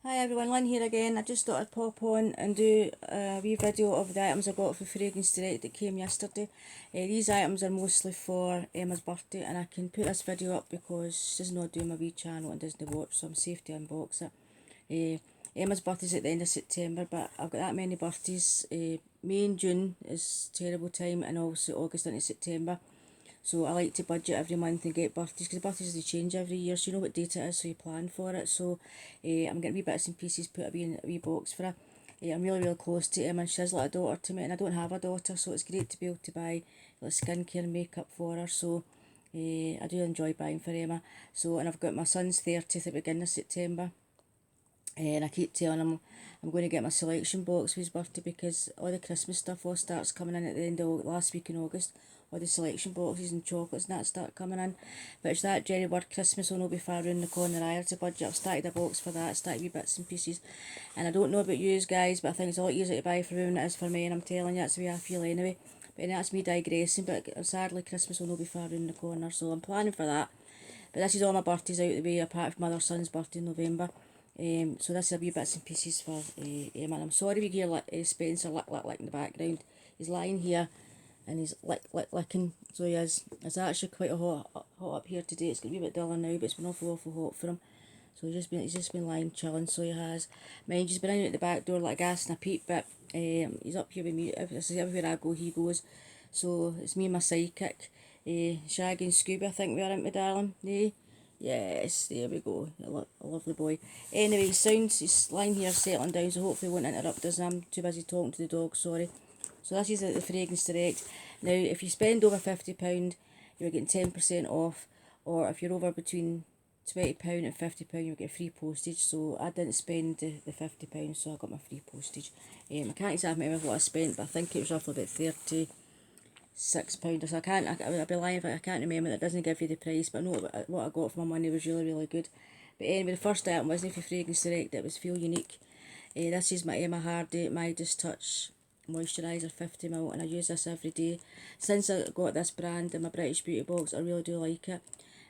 Hi everyone, Lynn here again. I just thought I'd pop on and do a wee video of the items I got for Fragrance Direct that came yesterday. These items are mostly for Emma's birthday, and I can put this video up because she doesn't know I do my wee channel on Disney Watch, so I'm safe to unbox it. Emma's birthday's at the end of September, but I've got that many birthdays. May and June is terrible time, and also August into September. So I like to budget every month and get birthdays, because birthdays they change every year, so you know what date it is, so you plan for it. So I'm getting wee bits and pieces put in a wee box for her. I'm really close to Emma, and she is like a daughter to me, and I don't have a daughter, so it's great to be able to buy like skincare and makeup for her. So I do enjoy buying for Emma. So, and I've got my son's 30th at the beginning of September. And I keep telling him I'm going to get my selection box for his birthday, because all the Christmas stuff all starts coming in at the end of last week in August. All the selection boxes and chocolates and that start coming in. But it's that Jerry Word Christmas will not be far round the corner either to budget. I've started a box for that, started wee bits and pieces. And I don't know about you guys, but I think it's a lot easier to buy for him than it is for me, and I'm telling you, that's the way I feel anyway. But that's me digressing, but sadly Christmas will not be far round the corner, so I'm planning for that. But this is all my birthdays out the way, apart from my other son's birthday in November. So this is a wee bits and pieces for Emma. And I'm sorry if you hear Spencer lick in the background. He's lying here and he's licking, so he is. It's actually quite hot up here today. It's going to be a bit duller now, but it's been awful hot for him. So he's just been lying chilling, so he has. Mind, he's been in at the back door like a gas and a peep, but he's up here with me. This is everywhere I go, he goes. So it's me and my sidekick, Shaggy and Scooby, I think we are, aren't we, darling? Yes, there we go. A lovely boy. Anyway, he's lying here settling down, so hopefully he won't interrupt us. I'm too busy talking to the dog, sorry. So this is the Fragrance Direct. Now, if you spend over £50, you're getting 10% off, or if you're over between £20 and £50, you'll get free postage. So I didn't spend the £50, so I got my free postage. I can't exactly remember what I spent, but I think it was roughly about £36. So I'd be lying if I can't remember. It doesn't give you the price, but I know what I got for my money was really good. But anyway, the first item wasn't for Fragrance Direct, it was Feel Unique. This is my Emma Hardy Midas Touch Moisturiser 50ml, and I use this every day. Since I got this brand in my British Beauty box, I really do like it.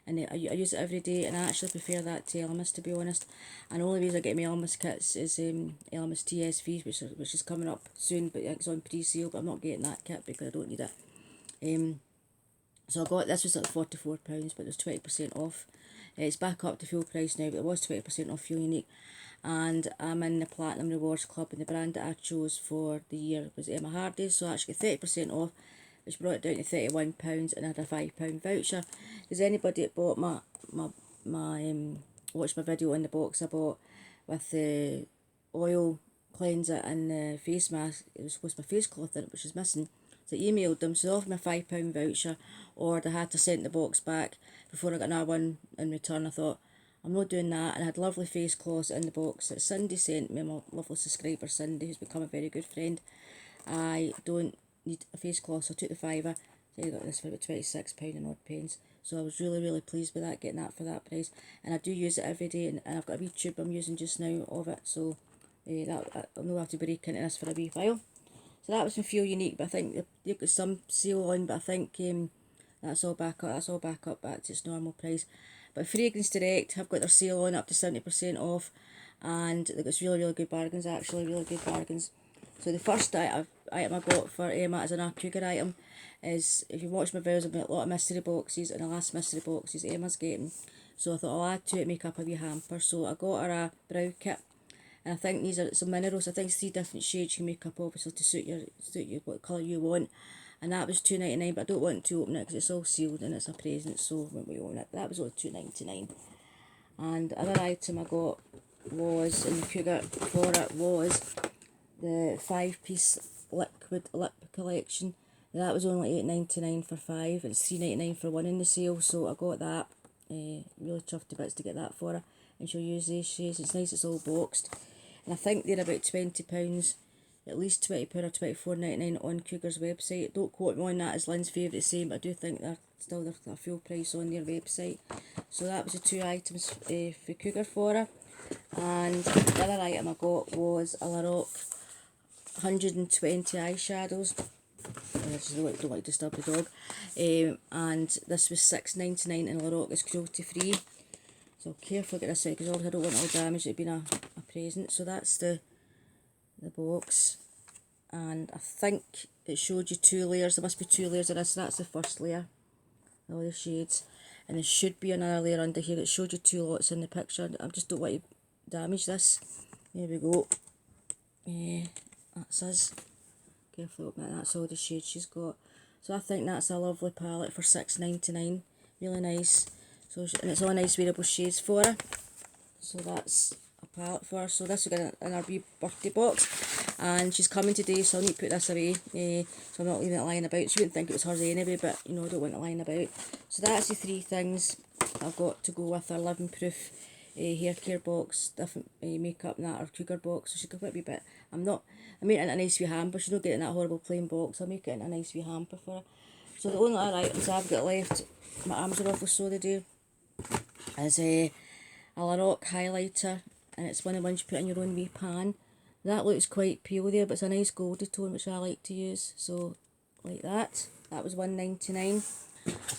And I use it every day, and I actually prefer that to Elemis, to be honest. And the only ways I get my Elemis kits is Elemis TSV, which is coming up soon, but it's on pre-sale, but I'm not getting that kit because I don't need it. So I got, this was like £44, but there's 20% off. It's back up to full price now, but there was 20% off Feel Unique. And I'm in the Platinum Rewards Club, and the brand that I chose for the year was Emma Hardy, so I actually got 30% off, which brought it down to £31, and I had a £5 voucher. Does anybody that bought watched my video in the box I bought with the oil cleanser and the face mask? It was supposed to be a face cloth in it, which is missing. So I emailed them, so they offered me a £5 voucher, or they had to send the box back before I got another one in return. I thought, I'm not doing that, and I had lovely face cloths in the box that Cindy sent me, my lovely subscriber Cindy, who's become a very good friend. I don't need a face cloth, so I took the fiver, so I got this for about £26 and odd pence. So I was really pleased with that, getting that for that price. And I do use it every day, and I've got a wee tube I'm using just now of it, so I'll know I have to break into this for a wee while. So that was from Feel Unique, but I think they've got some sale on, but I think that's all back up back to its normal price. But Fragrance Direct have got their sale on up to 70% off, and they've got really good bargains, actually, really good bargains. So the first item I got for Emma as an Cougar item is, if you watch my videos, I've got a lot of mystery boxes, and the last mystery boxes Emma's getting. So I thought I'll add to it, make up a wee hamper. So I got her a brow kit. And I think these are some minerals. I think it's 3 different shades you can make up, obviously, to suit you what colour you want. And that was £2.99, but I don't want to open it because it's all sealed and it's a present, so when we open it, that was only £2.99. And the other item I got was, in the Cougar for it, was the 5-piece liquid lip collection. That was only £8.99 for 5, and it's £3.99 for 1 in the sale, so I got that. Really chuffed to bits to get that for her, and she'll use these shades. It's nice, it's all boxed. And I think they're about £20, at least £20 or £24.99 on Cougar's website. Don't quote me on that, as Lynn's favourite saying, but I do think they're still a full price on their website. So that was the 2 items for Cougar for her. And the other item I got was a Lorac 120 eyeshadows. I just don't like to disturb the dog. And this was £6.99, and Lorac is cruelty free. So So carefully get this out because obviously I don't want it all damaged. It'd been a present. So that's the box, and I think it showed you 2 layers. There must be 2 layers of this. So that's the first layer, all the shades, and there should be another layer under here. It showed you 2 lots in the picture. I just don't want to damage this. There we go. That's us. Carefully open it. That's all the shades she's got. So I think that's a lovely palette for £6.99. Really nice. So and it's all nice wearable shades for her. So that's a palette for her. So this will get in our wee birthday box. And she's coming today, so I need to put this away. So I'm not leaving it lying about. She wouldn't think it was hers anyway, but you know, I don't want it lying about. So that's the 3 things I've got to go with her living proof hair care box, different makeup and that, or cougar box. So she could put a wee bit. I made it in a nice wee hamper. She's not getting that horrible plain box. I'll make it in a nice wee hamper for her. So the only other items I've got left, my arms are awful so they do, is a Lock highlighter, and it's one of the ones you put in your own wee pan. That looks quite pale there, but it's a nice goldy tone which I like to use. So like that. That was £1.99,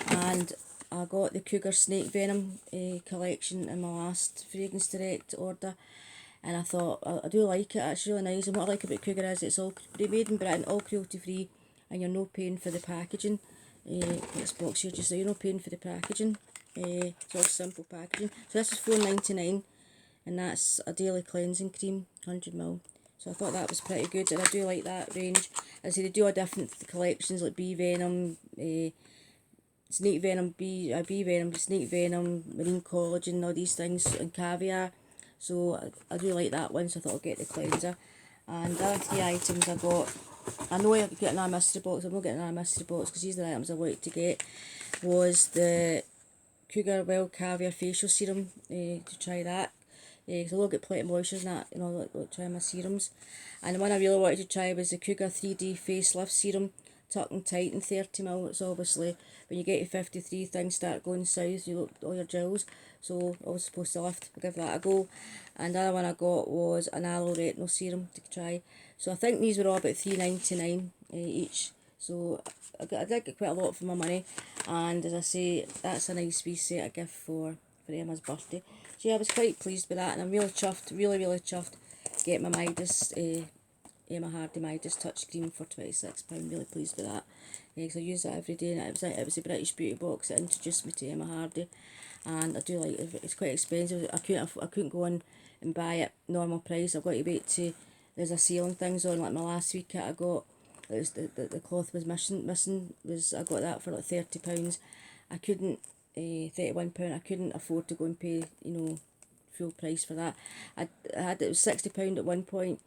and I got the Cougar Snake Venom collection in my last Fragrance Direct order, and I thought I do like it. It's really nice, and what I like about Cougar is it's all made in Britain, all cruelty free, and you're not paying for the packaging. This box here, just so you're not paying for the packaging. It's all simple packaging. So this is £4.99, and that's a daily cleansing cream, 100ml. So I thought that was pretty good, and I do like that range. As I say, they do all different collections like bee venom, snake venom, bee venom, snake venom, marine collagen, all these things, and caviar. So I do like that one, so I thought I'll get the cleanser. And the other 3 items I got, I know I'm getting a mystery box. I'm not getting a mystery box because these are the items I wanted to get. Was the Cougar Wild Caviar Facial Serum, to try that. Because I will get plenty of moisture and that, you know, like try my serums. And the one I really wanted to try was the Cougar 3D Facelift Serum, Tuck and Tighten 30ml. It's obviously, when you get to 53, things start going south, you look all your gels. So I was supposed to lift, I'll give that a go. And the other one I got was an aloe retinol serum to try. So I think these were all about £3.99 each. So I did get quite a lot for my money. And as I say, that's a nice wee set of gift for Emma's birthday. So yeah, I was quite pleased with that, and I'm really chuffed, really chuffed to get my Midas, Emma Hardy Midas touchscreen for £26. Really pleased with that, because I use that every day, and it was a British Beauty box that introduced me to Emma Hardy, and I do like it. It's quite expensive. I couldn't go on and buy it normal price. I've got to wait to, there's a sale and things on. Like my last week kit I got, it was the cloth was missing, I got that for like £30. I couldn't, £31, I couldn't afford to go and pay, you know, full price for that. I had, it was £60 at one point,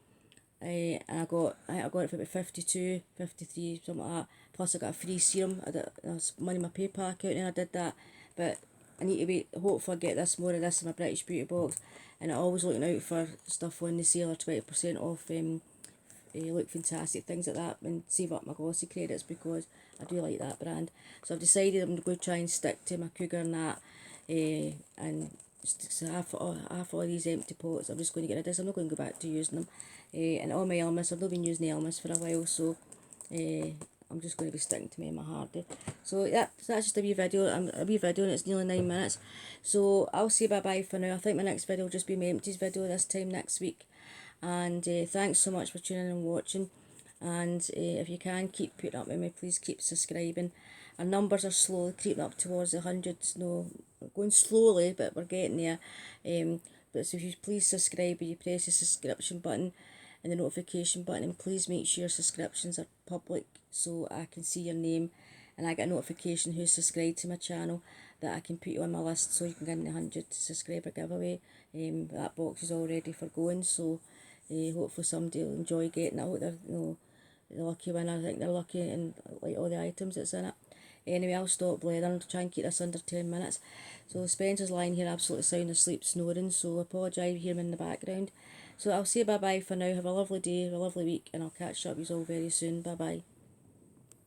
and I got it for about 52, 53, something like that. Plus I got a free serum. I was money in my PayPal account and I did that. But I need to wait, hopefully I get this, more of this in my British Beauty box. And I'm always looking out for stuff on the sale or 20% off, Look Fantastic, things like that, and save up my glossy credits because I do like that brand. So I've decided I'm going to try and stick to my Cougar and that, and so half all these empty pots I'm just going to get rid of this. I'm not going to go back to using them. And all my Elmas, I've not been using Elmas for a while, so I'm just going to be sticking to me and my Hardy. So yeah, so that's just a wee video. And it's nearly 9 minutes. So I'll say bye bye for now. I think my next video will just be my empties video this time next week. And thanks so much for tuning in and watching. And if you can, keep putting up with me, please keep subscribing. Our numbers are slowly creeping up towards the hundreds. No, we're going slowly, but we're getting there. But so if you please subscribe, you press the subscription button and the notification button, and please make sure subscriptions are public so I can see your name and I get a notification who's subscribed to my channel, that I can put you on my list so you can get in the 100 subscriber giveaway. That box is all ready for going, so hopefully somebody will enjoy getting it. I hope they're, you know, the lucky winner. I think they're lucky and like all the items that's in it. Anyway, I'll stop blathering to try and keep this under 10 minutes. So Spencer's lying here absolutely sound asleep, snoring, so I apologise if you hear him in the background. So I'll say bye bye for now. Have a lovely day, have a lovely week, and I'll catch up with you all very soon. Bye bye.